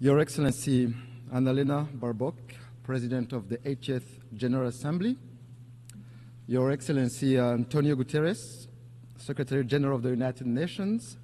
Your Excellency Annalena Baerbock, President of the 80th General Assembly, Your Excellency Antonio Guterres, Secretary General of the United Nations,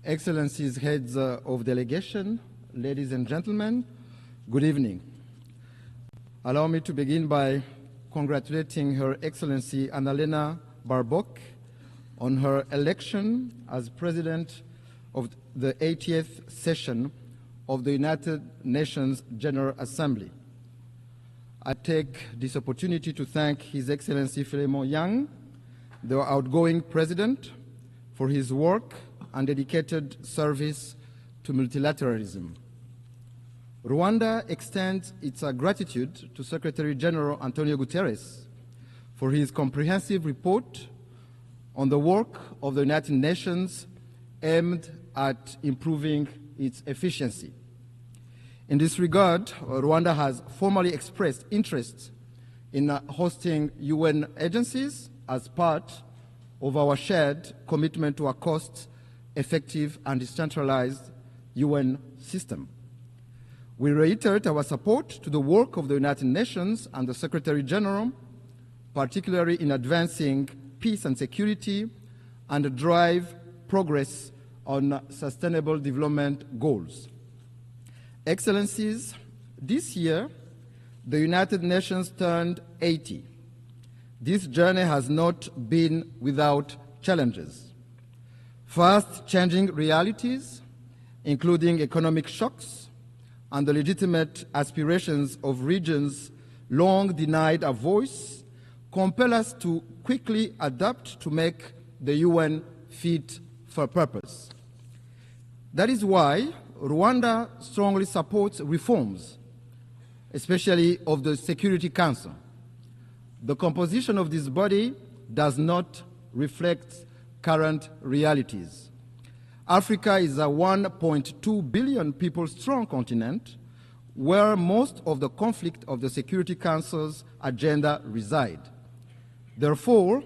Excellencies, Heads of Delegation, ladies and gentlemen, good evening. Allow me to begin by congratulating Her Excellency Annalena Baerbock on her election as President of the 80th session of the United Nations General Assembly. I take this opportunity to thank His Excellency Philemon Yang, the outgoing President, for his work and dedicated service to multilateralism. Rwanda extends its gratitude to Secretary General Antonio Guterres for his comprehensive report on the work of the United Nations aimed at improving its efficiency. In this regard, Rwanda has formally expressed interest in hosting UN agencies as part of our shared commitment to a cost-effective and decentralized UN system. We reiterate our support to the work of the United Nations and the Secretary General, particularly in advancing peace and security and drive progress on sustainable development goals. Excellencies, this year, the United Nations turned 80. This journey has not been without challenges. Fast-changing realities, including economic shocks and the legitimate aspirations of regions long denied a voice, compel us to quickly adapt to make the UN fit for purpose. That is why Rwanda strongly supports reforms, especially of the Security Council. The composition of this body does not reflect current realities. Africa is a 1.2 billion people strong continent where most of the conflict of the Security Council's agenda reside. Therefore,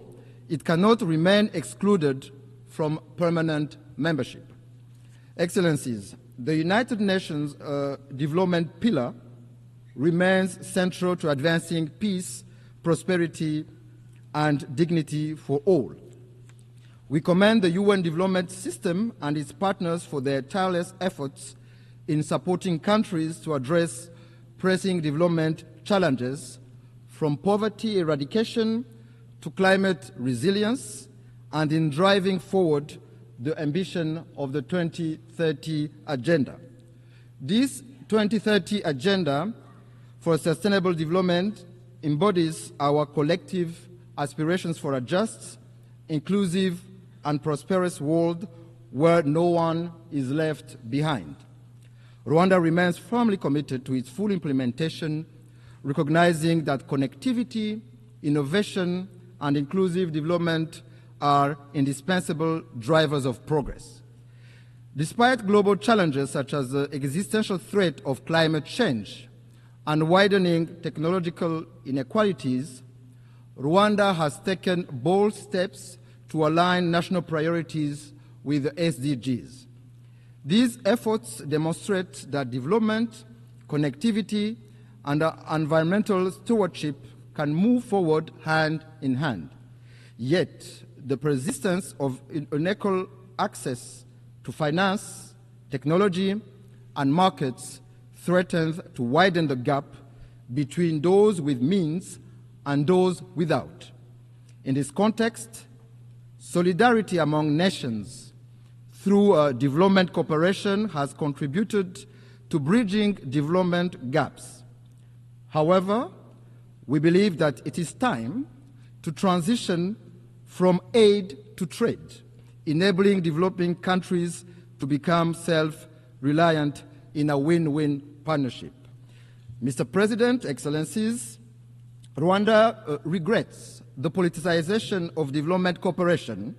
it cannot remain excluded from permanent membership. Excellencies, the United Nations development pillar remains central to advancing peace, prosperity, and dignity for all. We commend the UN development system and its partners for their tireless efforts in supporting countries to address pressing development challenges, from poverty eradication to climate resilience, and in driving forward the ambition of the 2030 Agenda. This 2030 Agenda for Sustainable Development embodies our collective aspirations for a just, inclusive, and prosperous world where no one is left behind. Rwanda remains firmly committed to its full implementation, recognizing that connectivity, innovation, and inclusive development are indispensable drivers of progress. Despite global challenges such as the existential threat of climate change and widening technological inequalities, Rwanda has taken bold steps to align national priorities with the SDGs. These efforts demonstrate that development, connectivity, and environmental stewardship can move forward hand in hand. Yet, the persistence of unequal access to finance, technology, and markets threatens to widen the gap between those with means and those without. In this context, solidarity among nations through development cooperation has contributed to bridging development gaps. However, we believe that it is time to transition from aid to trade, enabling developing countries to become self-reliant in a win-win partnership. Mr. President, Excellencies, Rwanda regrets the politicization of development cooperation,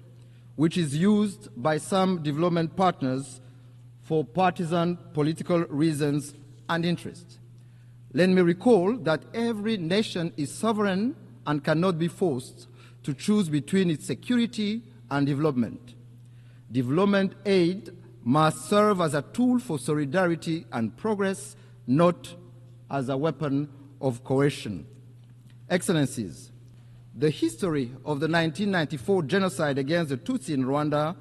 which is used by some development partners for partisan political reasons and interests. Let me recall that every nation is sovereign and cannot be forced to choose between its security and development. Development aid must serve as a tool for solidarity and progress, not as a weapon of coercion. Excellencies, the history of the 1994 genocide against the Tutsi in Rwanda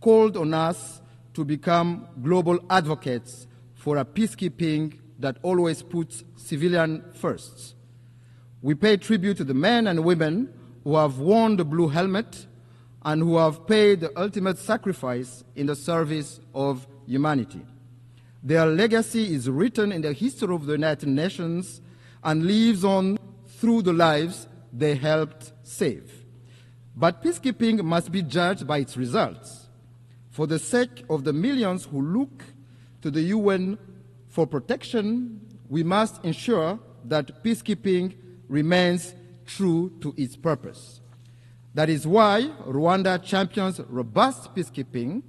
called on us to become global advocates for a peacekeeping that always puts civilians first. We pay tribute to the men and women who have worn the blue helmet and who have paid the ultimate sacrifice in the service of humanity. Their legacy is written in the history of the United Nations and lives on through the lives they helped save. But peacekeeping must be judged by its results. For the sake of the millions who look to the UN for protection, we must ensure that peacekeeping remains true to its purpose. That is why Rwanda champions robust peacekeeping,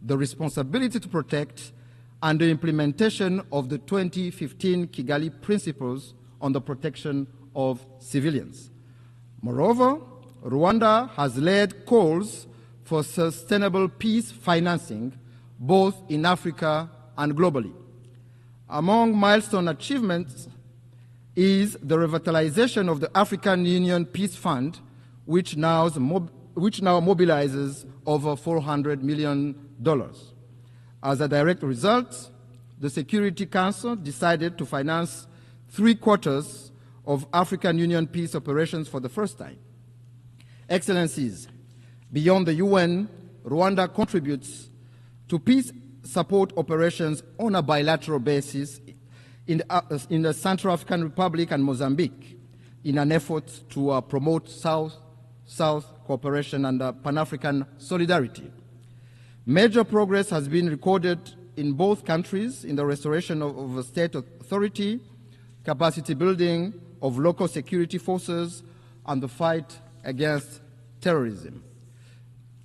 the responsibility to protect, and the implementation of the 2015 Kigali Principles on the protection of civilians. Moreover, Rwanda has led calls for sustainable peace financing, both in Africa and globally. Among milestone achievements is the revitalization of the African Union Peace Fund, which now mobilizes over $400 million. As a direct result, the Security Council decided to finance 3/4 of African Union peace operations for the first time. Excellencies, beyond the UN, Rwanda contributes to peace support operations on a bilateral basis in the Central African Republic and Mozambique in an effort to promote South-South cooperation and Pan-African solidarity. Major progress has been recorded in both countries in the restoration of state authority, capacity building of local security forces, and the fight against terrorism.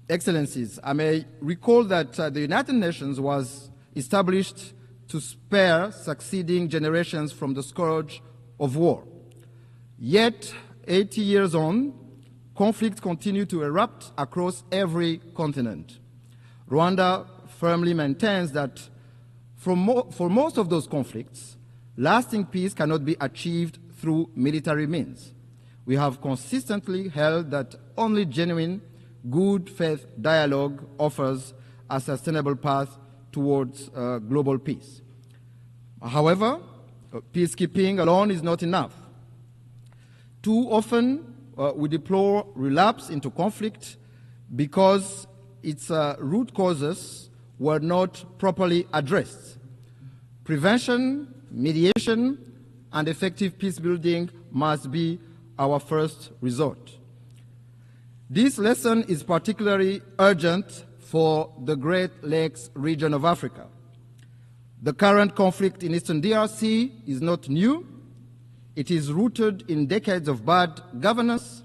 Excellencies, I may recall that the United Nations was established to spare succeeding generations from the scourge of war. Yet, 80 years on, conflicts continue to erupt across every continent. Rwanda firmly maintains that for most of those conflicts, lasting peace cannot be achieved through military means. We have consistently held that only genuine, good faith dialogue offers a sustainable path towards global peace. However, peacekeeping alone is not enough. Too often, we deplore relapse into conflict because its root causes were not properly addressed. Prevention, mediation, and effective peace building must be our first resort. This lesson is particularly urgent for the Great Lakes region of Africa. The current conflict in Eastern DRC is not new. It is rooted in decades of bad governance,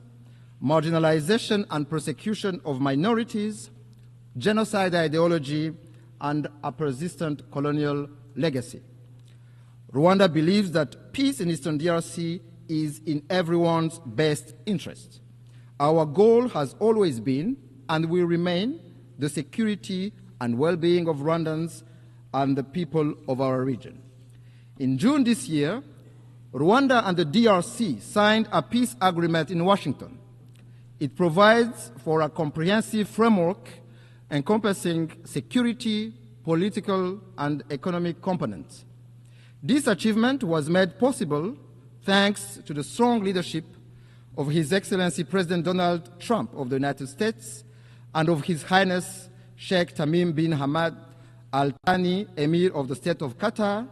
marginalization and persecution of minorities, genocide ideology, and a persistent colonial legacy. Rwanda believes that peace in Eastern DRC is in everyone's best interest. Our goal has always been, and will remain, the security and well-being of Rwandans and the people of our region. In June this year, Rwanda and the DRC signed a peace agreement in Washington. It provides for a comprehensive framework encompassing security, political, and economic components. This achievement was made possible thanks to the strong leadership of His Excellency President Donald Trump of the United States and of His Highness Sheikh Tamim bin Hamad Al Thani, Emir of the State of Qatar,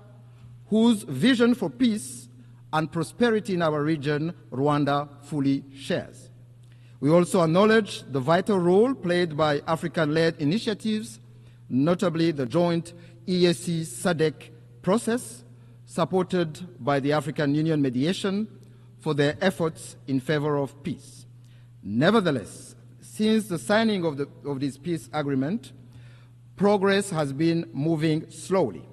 whose vision for peace and prosperity in our region, Rwanda, fully shares. We also acknowledge the vital role played by African-led initiatives, notably the joint EAC-SADC process, supported by the African Union mediation, for their efforts in favor of peace. Nevertheless, since the signing of this peace agreement, progress has been moving slowly.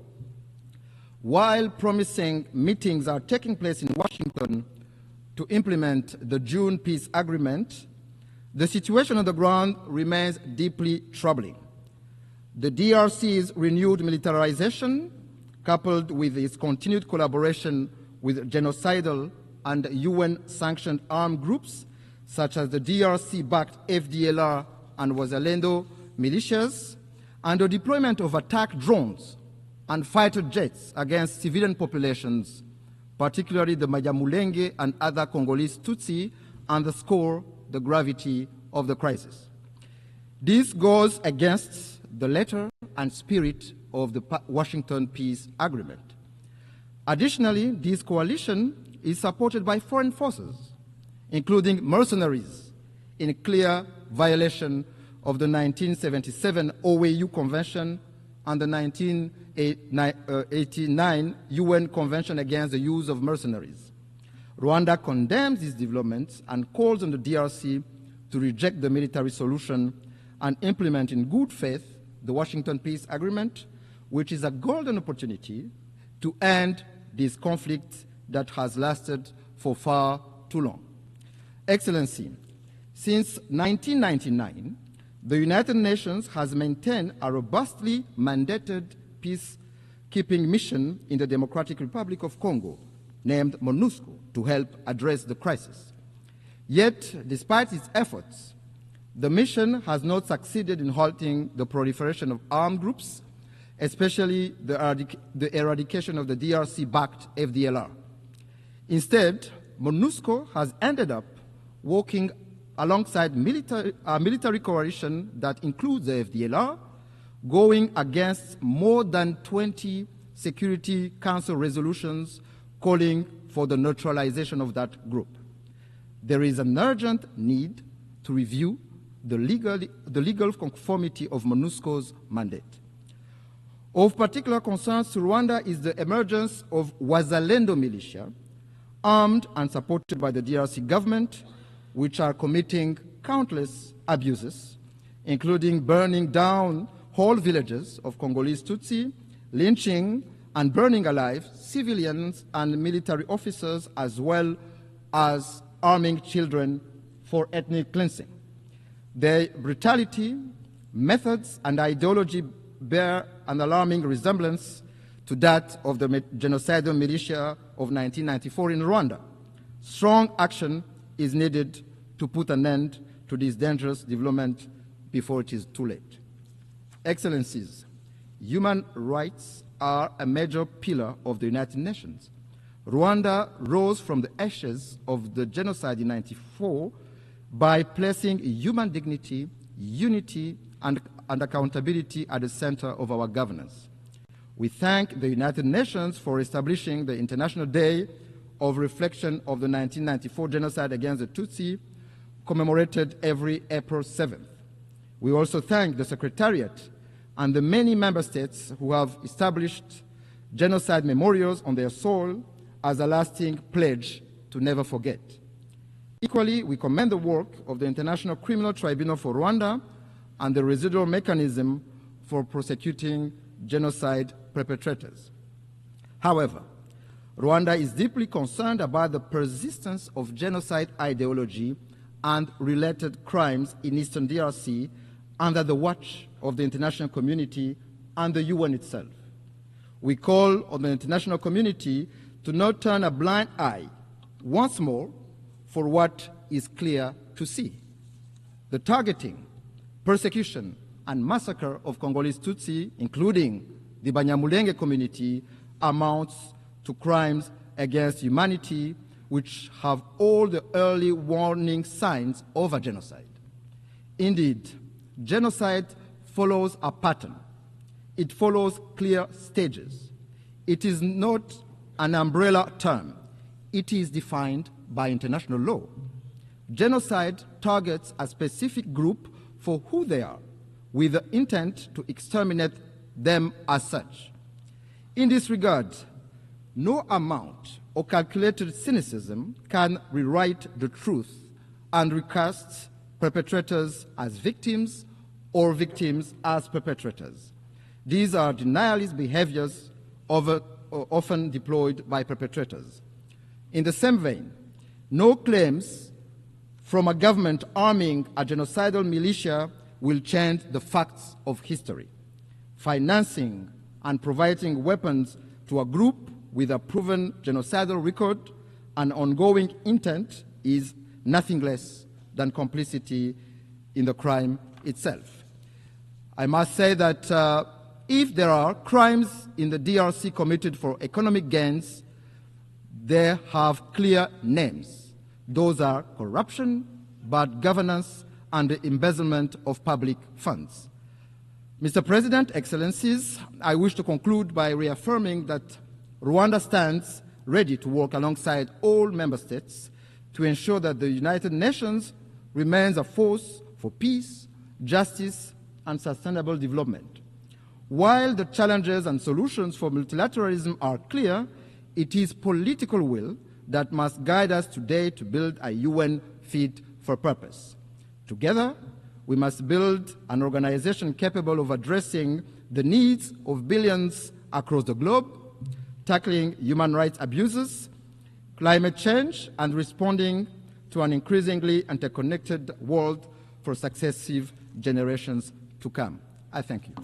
While promising meetings are taking place in Washington to implement the June peace agreement, the situation on the ground remains deeply troubling. The DRC's renewed militarization, coupled with its continued collaboration with genocidal and UN-sanctioned armed groups, such as the DRC-backed FDLR and Wazalendo militias, and the deployment of attack drones and fighter jets against civilian populations, particularly the Banyamulenge and other Congolese Tutsi, underscore the gravity of the crisis. This goes against the letter and spirit of the Washington Peace Agreement. Additionally, this coalition is supported by foreign forces, including mercenaries, in clear violation of the 1977 OAU Convention and the 1989 UN Convention against the use of mercenaries. Rwanda condemns these developments and calls on the DRC to reject the military solution and implement in good faith the Washington Peace Agreement, which is a golden opportunity to end this conflict that has lasted for far too long. Excellency, since 1999, the United Nations has maintained a robustly mandated peacekeeping mission in the Democratic Republic of Congo, named MONUSCO, to help address the crisis. Yet, despite its efforts, the mission has not succeeded in halting the proliferation of armed groups, especially the eradication of the DRC-backed FDLR. Instead, MONUSCO has ended up working alongside a military coalition that includes the FDLR, going against more than 20 Security Council resolutions calling for the neutralization of that group. There is an urgent need to review the legal conformity of MONUSCO's mandate. Of particular concern to Rwanda is the emergence of Wazalendo militia, armed and supported by the DRC government, which are committing countless abuses, including burning down whole villages of Congolese Tutsi, lynching and burning alive civilians and military officers, as well as arming children for ethnic cleansing. Their brutality, methods, and ideology bear an alarming resemblance to that of the genocidal militia of 1994 in Rwanda. Strong action is needed to put an end to this dangerous development before it is too late. Excellencies, human rights are a major pillar of the United Nations. Rwanda rose from the ashes of the genocide in 1994 by placing human dignity, unity, and accountability at the center of our governance. We thank the United Nations for establishing the International Day of Reflection of the 1994 genocide against the Tutsi, commemorated every April 7th. We also thank the Secretariat and the many member states who have established genocide memorials on their soil as a lasting pledge to never forget. Equally, we commend the work of the International Criminal Tribunal for Rwanda and the residual mechanism for prosecuting genocide perpetrators. However, Rwanda is deeply concerned about the persistence of genocide ideology and related crimes in Eastern DRC under the watch of the international community and the UN itself. We call on the international community to not turn a blind eye once more for what is clear to see. The targeting, persecution, and massacre of Congolese Tutsi, including the Banyamulenge community, amounts to crimes against humanity which have all the early warning signs of a genocide. Indeed, genocide follows a pattern. It follows clear stages. It is not an umbrella term. It is defined by international law. Genocide targets a specific group for who they are, with the intent to exterminate them as such. In this regard, no amount or calculated cynicism can rewrite the truth and recast perpetrators as victims or victims as perpetrators. These are denialist behaviors often deployed by perpetrators. In the same vein, no claims from a government arming a genocidal militia will change the facts of history. financing and providing weapons to a group with a proven genocidal record and ongoing intent is nothing less than complicity in the crime itself. I must say that if there are crimes in the DRC committed for economic gains, they have clear names. Those are corruption, bad governance, and the embezzlement of public funds. Mr. President, Excellencies, I wish to conclude by reaffirming that Rwanda stands ready to work alongside all member states to ensure that the United Nations remains a force for peace, justice, and sustainable development. While the challenges and solutions for multilateralism are clear, it is political will that must guide us today to build a UN fit for purpose. Together, we must build an organization capable of addressing the needs of billions across the globe, tackling human rights abuses, climate change, and responding to an increasingly interconnected world for successive generations to come. I thank you.